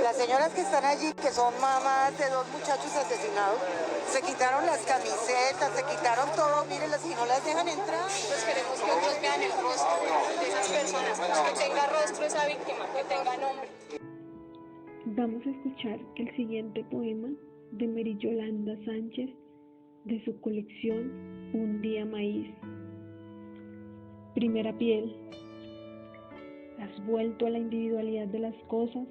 Las señoras que están allí, que son mamás de dos muchachos asesinados, se quitaron las camisetas, se quitaron todo, mírenlas y no las dejan entrar. Pues queremos que otros vean el rostro de esas personas, que tenga rostro esa víctima, que tenga nombre. Vamos a escuchar el siguiente poema de Mary Yolanda Sánchez de su colección Un día maíz. Primera piel. Has vuelto a la individualidad de las cosas.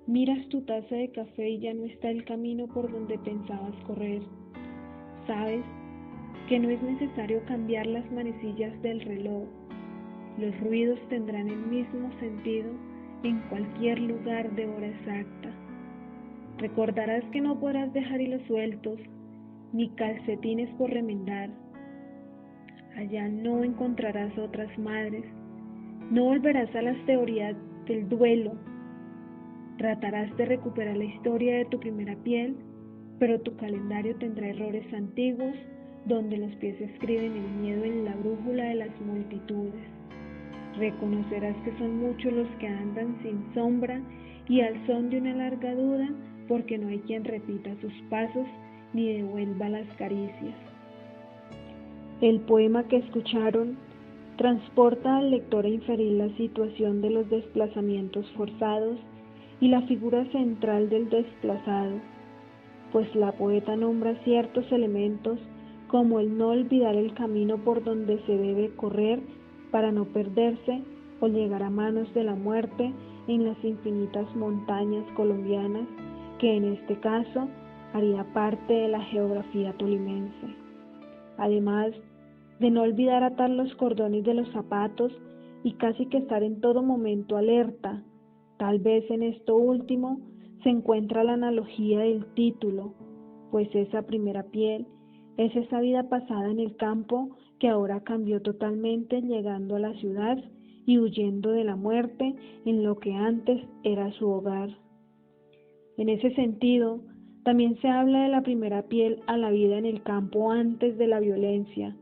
Miras tu taza de café y ya no está el camino por donde pensabas correr. Sabes que no es necesario cambiar las manecillas del reloj. Los ruidos tendrán el mismo sentido en cualquier lugar de hora exacta. Recordarás que no podrás dejar hilos sueltos ni calcetines por remendar. Allá no encontrarás otras madres. No volverás a las teorías del duelo. Tratarás de recuperar la historia de tu primera piel, pero tu calendario tendrá errores antiguos donde los pies escriben el miedo en la brújula de las multitudes. Reconocerás que son muchos los que andan sin sombra y al son de una larga duda, porque no hay quien repita sus pasos ni devuelva las caricias. El poema que escucharon transporta al lector a inferir la situación de los desplazamientos forzados y la figura central del desplazado, pues la poeta nombra ciertos elementos como el no olvidar el camino por donde se debe correr para no perderse o llegar a manos de la muerte en las infinitas montañas colombianas, que en este caso haría parte de la geografía tolimense. Además de no olvidar atar los cordones de los zapatos y casi que estar en todo momento alerta. Tal vez en esto último se encuentra la analogía del título, pues esa primera piel es esa vida pasada en el campo que ahora cambió totalmente llegando a la ciudad y huyendo de la muerte en lo que antes era su hogar. En ese sentido, también se habla de la primera piel a la vida en el campo antes de la violencia,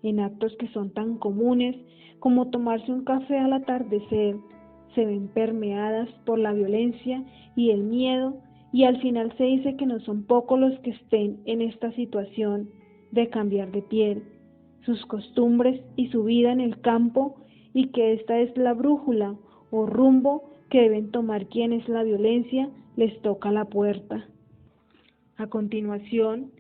en actos que son tan comunes como tomarse un café al atardecer, se ven permeadas por la violencia y el miedo, y al final se dice que no son pocos los que estén en esta situación de cambiar de piel, sus costumbres y su vida en el campo, y que esta es la brújula o rumbo que deben tomar quienes la violencia les toca la puerta. A continuación,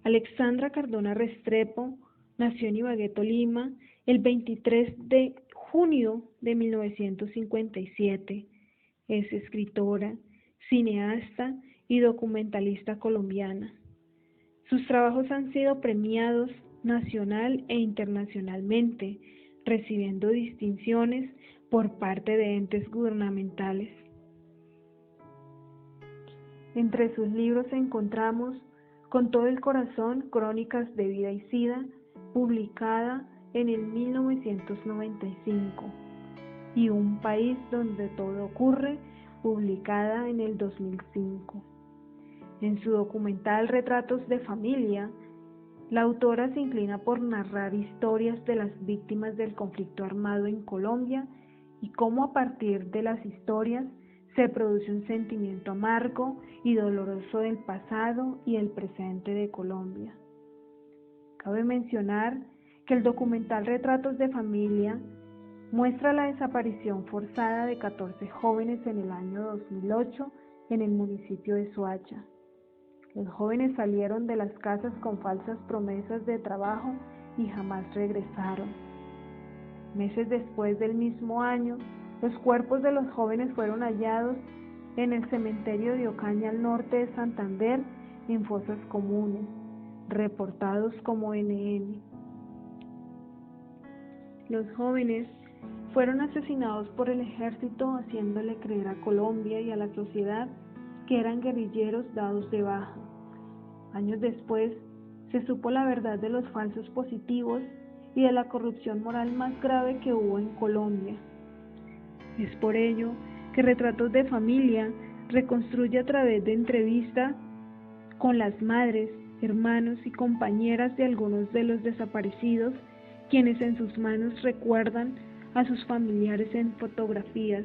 Alexandra Cardona Restrepo nació en Ibagué, Tolima, el 23 de junio de 1957. Es escritora, cineasta y documentalista colombiana. Sus trabajos han sido premiados nacional e internacionalmente, recibiendo distinciones por parte de entes gubernamentales. Entre sus libros encontramos Con todo el corazón, Crónicas de vida y sida, publicada en el 1995, y Un país donde todo ocurre, publicada en el 2005. En su documental Retratos de familia, la autora se inclina por narrar historias de las víctimas del conflicto armado en Colombia y cómo a partir de las historias se produce un sentimiento amargo y doloroso del pasado y el presente de Colombia. Cabe mencionar que el documental Retratos de familia muestra la desaparición forzada de 14 jóvenes en el año 2008 en el municipio de Soacha. Los jóvenes salieron de las casas con falsas promesas de trabajo y jamás regresaron. Meses después del mismo año, los cuerpos de los jóvenes fueron hallados en el cementerio de Ocaña al norte de Santander en fosas comunes, reportados como NN. Los jóvenes fueron asesinados por el ejército, haciéndole creer a Colombia y a la sociedad que eran guerrilleros dados de baja. Años después, se supo la verdad de los falsos positivos y de la corrupción moral más grave que hubo en Colombia. Es por ello que Retratos de Familia reconstruye a través de entrevistas con las madres, hermanos y compañeras de algunos de los desaparecidos, quienes en sus manos recuerdan a sus familiares en fotografías,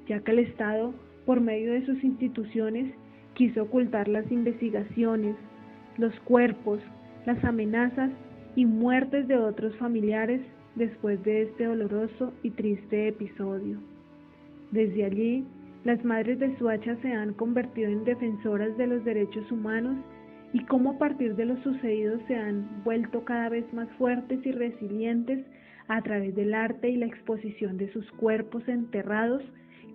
ya que el Estado por medio de sus instituciones, quiso ocultar las investigaciones, los cuerpos, las amenazas y muertes de otros familiares después de este doloroso y triste episodio. Desde allí, las madres de Soacha se han convertido en defensoras de los derechos humanos y cómo a partir de lo sucedido se han vuelto cada vez más fuertes y resilientes a través del arte y la exposición de sus cuerpos enterrados,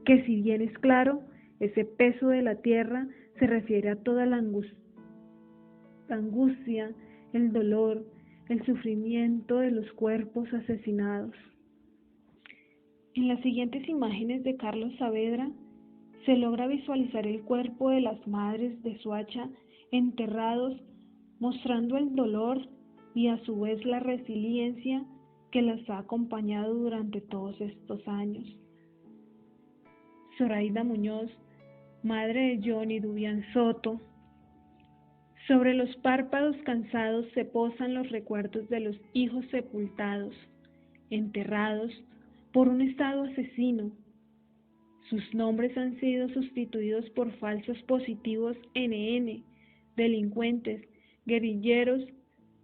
que si bien es claro, ese peso de la tierra se refiere a toda la angustia, el dolor, el sufrimiento de los cuerpos asesinados. En las siguientes imágenes de Carlos Saavedra se logra visualizar el cuerpo de las madres de Soacha enterrados, mostrando el dolor y a su vez la resiliencia que las ha acompañado durante todos estos años. Zoraida Muñoz, madre de Johnny Dubian Soto. Sobre los párpados cansados se posan los recuerdos de los hijos sepultados, enterrados por un estado asesino. Sus nombres han sido sustituidos por falsos positivos NN, delincuentes, guerrilleros,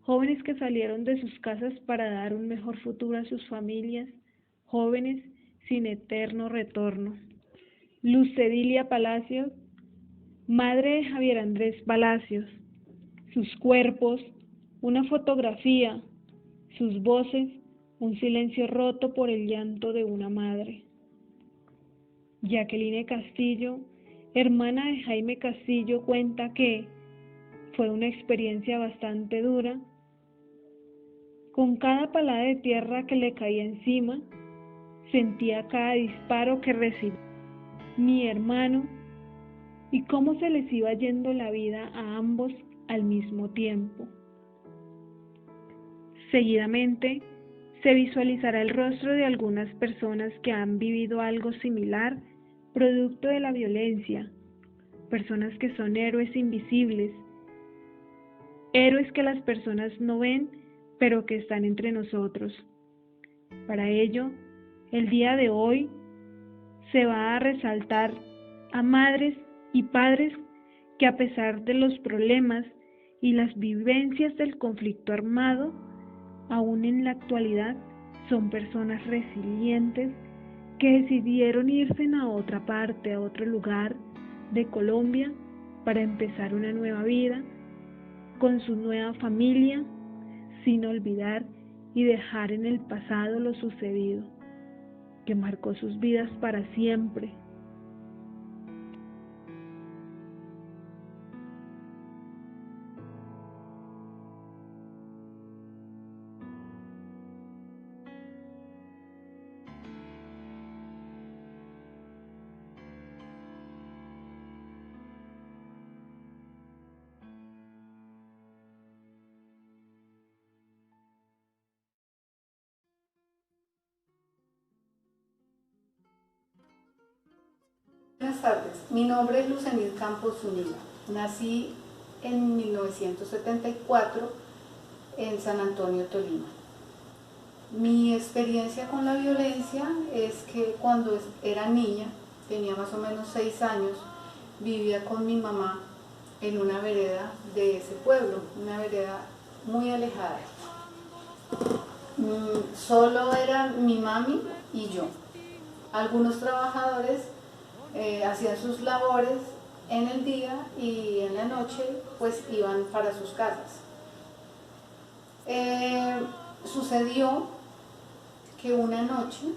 jóvenes que salieron de sus casas para dar un mejor futuro a sus familias, jóvenes sin eterno retorno. Luz Cedilia Palacios, madre de Javier Andrés Palacios. Sus cuerpos, una fotografía, sus voces, un silencio roto por el llanto de una madre. Jacqueline Castillo, hermana de Jaime Castillo, cuenta que fue una experiencia bastante dura. Con cada palada de tierra que le caía encima, sentía cada disparo que recibía mi hermano y cómo se les iba yendo la vida a ambos al mismo tiempo. Seguidamente, se visualizará el rostro de algunas personas que han vivido algo similar, producto de la violencia, personas que son héroes invisibles, héroes que las personas no ven, pero que están entre nosotros. Para ello, el día de hoy se va a resaltar a madres y padres que a pesar de los problemas y las vivencias del conflicto armado, aún en la actualidad son personas resilientes que decidieron irse a otra parte, a otro lugar de Colombia para empezar una nueva vida con su nueva familia, sin olvidar y dejar en el pasado lo sucedido, que marcó sus vidas para siempre. Buenas tardes, mi nombre es Lucenil Campos Zúñiga. Nací en 1974 en San Antonio, Tolima. Mi experiencia con la violencia es que cuando era niña, tenía más o menos 6 años, vivía con mi mamá en una vereda de ese pueblo, una vereda muy alejada. Solo eran mi mami y yo. Algunos trabajadores hacían sus labores en el día y en la noche pues iban para sus casas. Sucedió que una noche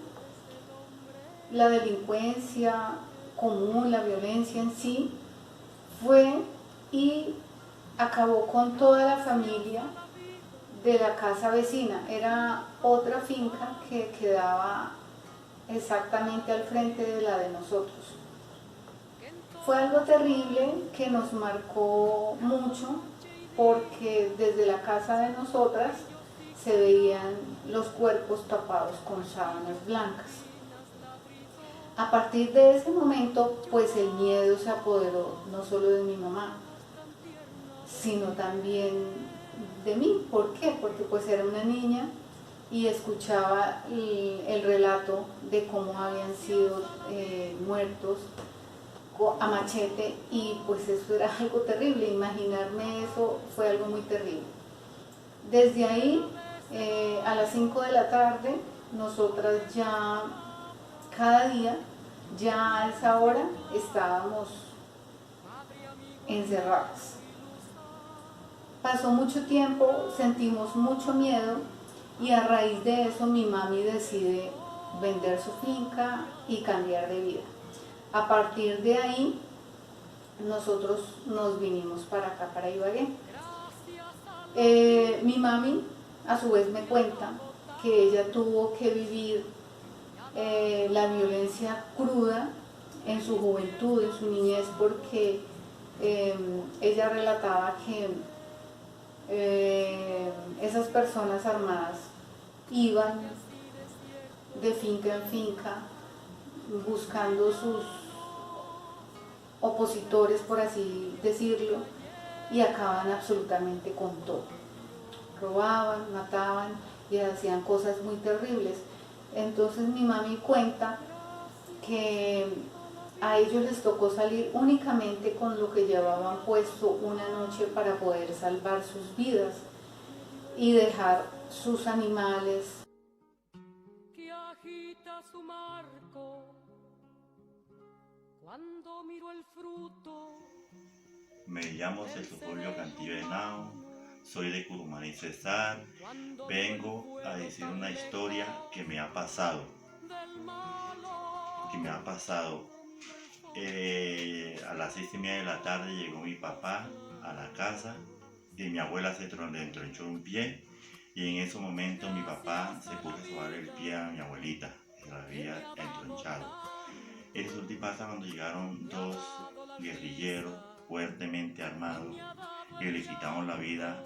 la delincuencia común, la violencia en sí, fue y acabó con toda la familia de la casa vecina. Era otra finca que quedaba exactamente al frente de la de nosotros. Fue algo terrible que nos marcó mucho porque desde la casa de nosotras se veían los cuerpos tapados con sábanas blancas. A partir de ese momento, pues el miedo se apoderó no solo de mi mamá, sino también de mí. ¿Por qué? Porque pues era una niña y escuchaba el relato de cómo habían sido muertos a machete, y pues eso era algo terrible. Imaginarme eso fue algo muy terrible. Desde ahí, a las 5 de la tarde, nosotras ya cada día, ya a esa hora, estábamos encerradas. Pasó mucho tiempo, sentimos mucho miedo, y a raíz de eso mi mami decide vender su finca y cambiar de vida. A partir de ahí, nosotros nos vinimos para acá, para Ibagué. Mi mami a su vez me cuenta que ella tuvo que vivir la violencia cruda en su juventud, en su niñez, porque ella relataba que esas personas armadas iban de finca en finca buscando sus opositores, por así decirlo, y acaban absolutamente con todo. Robaban, mataban y hacían cosas muy terribles. Entonces mi mami cuenta que a ellos les tocó salir únicamente con lo que llevaban puesto una noche para poder salvar sus vidas y dejar sus animales. Que agita su marco cuando miro el fruto. Me llamo Celso Julio Cantillo Henao, soy de Curumaní, Cesar. Vengo a decir una historia que me ha pasado. A las 6:30 de la tarde llegó mi papá a la casa y mi abuela se entronchó un pie, y en ese momento mi papá se puso a sobar el pie a mi abuelita, que la había entronchado. Eso pasa cuando llegaron dos guerrilleros fuertemente armados y le quitaron la vida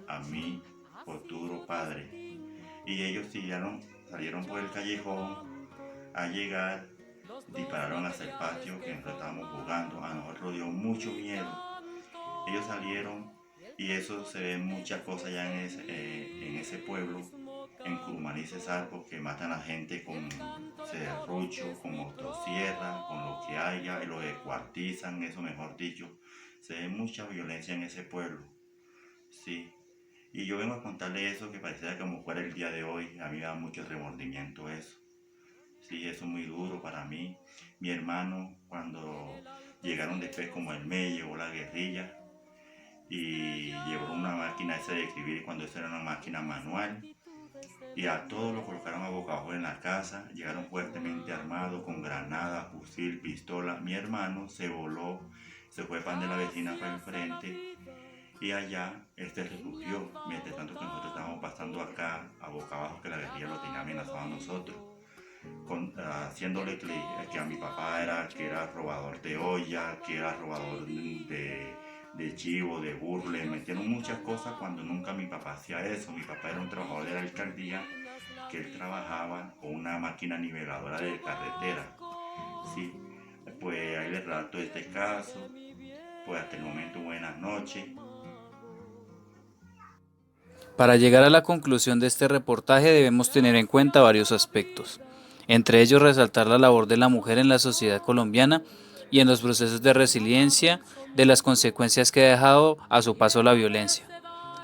a mi futuro padre. Y ellos salieron por el callejón. A llegar, dispararon hacia el patio que nosotros estábamos jugando. A nosotros dio mucho miedo. Ellos salieron, y eso se ve muchas cosas ya en ese pueblo, en Curumaní, Cesar, porque matan a gente con serrucho, con motosierra, con lo que haya, y lo descuartizan, eso mejor dicho. Se ve mucha violencia en ese pueblo, sí. Y yo vengo a contarle eso, que parecía como fuera el día de hoy. A mí me da mucho remordimiento eso. Sí, eso es muy duro para mí. Mi hermano, cuando llegaron después, como el MEI, llegó la guerrilla y llevó una máquina esa de escribir, cuando esa era una máquina manual, y a todos los colocaron a boca abajo en la casa. Llegaron fuertemente armados con granada, fusil, pistola. Mi hermano se voló, se fue pan de la vecina para el frente, y allá refugió, mientras tanto que nosotros estábamos pasando acá a boca abajo, que la guerrilla lo tenía amenazado a nosotros, haciéndole que a mi papá que era robador de olla, que era robador de chivo, de burro. Le metieron muchas cosas cuando nunca mi papá hacía eso. Mi papá era un trabajador de la alcaldía, que él trabajaba con una máquina niveladora de carretera. Sí, pues ahí les relato este caso. Pues hasta el momento, buenas noches. Para llegar a la conclusión de este reportaje debemos tener en cuenta varios aspectos, entre ellos resaltar la labor de la mujer en la sociedad colombiana y en los procesos de resiliencia de las consecuencias que ha dejado a su paso la violencia.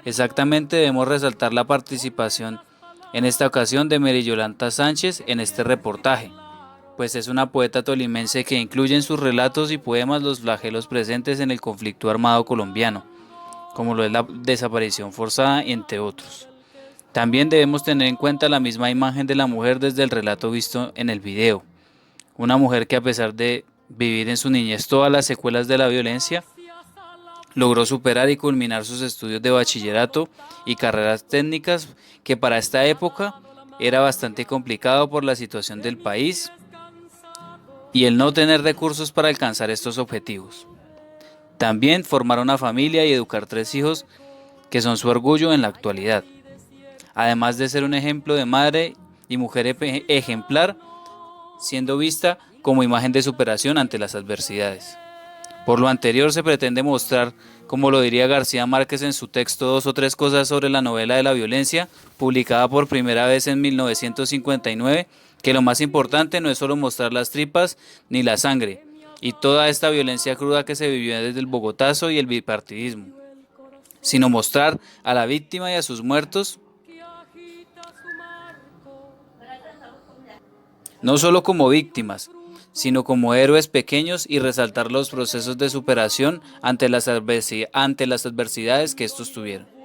Exactamente, debemos resaltar la participación en esta ocasión de Mary Yolanda Sánchez en este reportaje, pues es una poeta tolimense que incluye en sus relatos y poemas los flagelos presentes en el conflicto armado colombiano, como lo es la desaparición forzada, entre otros. También debemos tener en cuenta la misma imagen de la mujer desde el relato visto en el video. Una mujer que, a pesar de vivir en su niñez todas las secuelas de la violencia, logró superar y culminar sus estudios de bachillerato y carreras técnicas, que para esta época era bastante complicado por la situación del país y el no tener recursos para alcanzar estos objetivos. También formar una familia y educar 3 hijos, que son su orgullo en la actualidad, además de ser un ejemplo de madre y mujer ejemplar, siendo vista como imagen de superación ante las adversidades. Por lo anterior se pretende mostrar, como lo diría García Márquez en su texto 2 o 3 cosas sobre la novela de la violencia, publicada por primera vez en 1959, que lo más importante no es solo mostrar las tripas ni la sangre, y toda esta violencia cruda que se vivió desde el bogotazo y el bipartidismo, sino mostrar a la víctima y a sus muertos no solo como víctimas, sino como héroes pequeños y resaltar los procesos de superación ante las adversidades que estos tuvieron.